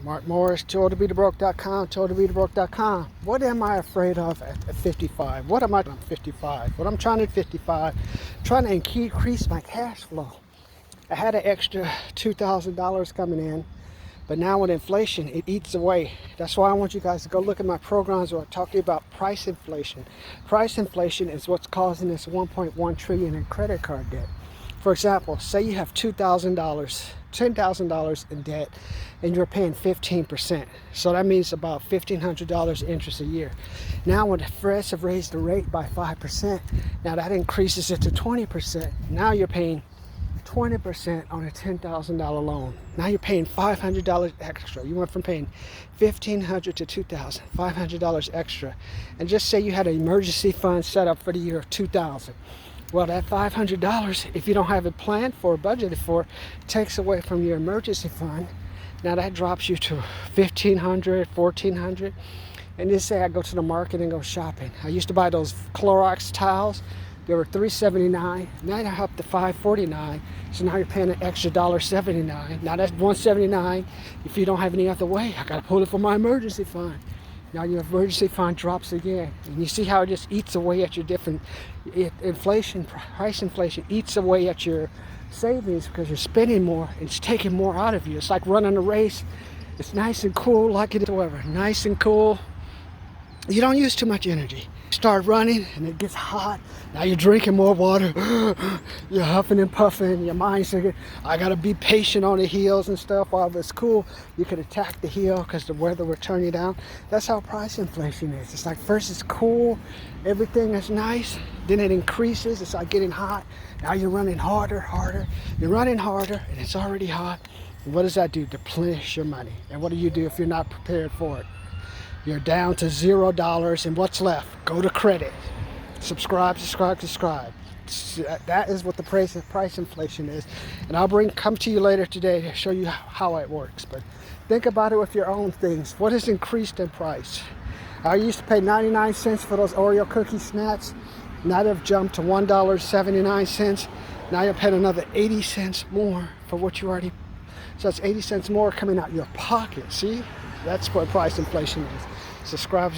Mark Morris, toldtobethebroke.com, toldtobethebroke.com. What am I afraid of at 55? What am I doing at 55? What I'm trying at 55, trying to increase my cash flow. I had an extra $2,000 coming in, but now with inflation, it eats away. That's why I want you guys to go look at my programs where I talk to you about price inflation. Price inflation is what's causing this 1.1 trillion in credit card debt. For example, say you have $2,000, $10,000 in debt, and you're paying 15%. So that means about $1,500 interest a year. Now when the Feds have raised the rate by 5%, now that increases it to 20%. Now you're paying 20% on a $10,000 loan. Now you're paying $500 extra. You went from paying $1,500 to $2,000, $500 extra. And just say you had an emergency fund set up for the year of $2,000. Well, that $500, if you don't have it planned for or budgeted for, takes away from your emergency fund. Now that drops you to $1,500, $1,400. And just say I go to the market and go shopping. I used to buy those Clorox towels. They were $3.79. Now they're up to $5.49. So now you're paying an extra $1.79. Now that's $1.79. If you don't have any other way, I got to pull it from my emergency fund. Now your emergency fund drops again. And you see how it just eats away at your different inflation, price inflation eats away at your savings because you're spending more. It's taking more out of you. It's like running a race. It's nice and cool like it is. However, nice and cool. You don't use too much energy. Start running and it gets hot. Now you're drinking more water. You're huffing and puffing. Your mind's thinking, I gotta be patient on the hills and stuff. While it's cool, you could attack the hill because the weather will turn you down. That's how price inflation is. It's like first it's cool, everything is nice, then it increases. It's like getting hot. Now you're running harder. You're running harder and it's already hot. And what does that do? Deplenish your money. And what do you do if you're not prepared for it? You're down to $0, and what's left? Go to credit. Subscribe. That is what the price inflation is. And I'll come to you later today to show you how it works. But think about it with your own things. What has increased in price? I used to pay 99 cents for those Oreo cookie snacks. Now they've jumped to $1.79. Now you're paying another 80 cents more for what you already. So that's 80 cents more coming out your pocket. See? That's what price inflation is. Subscribe.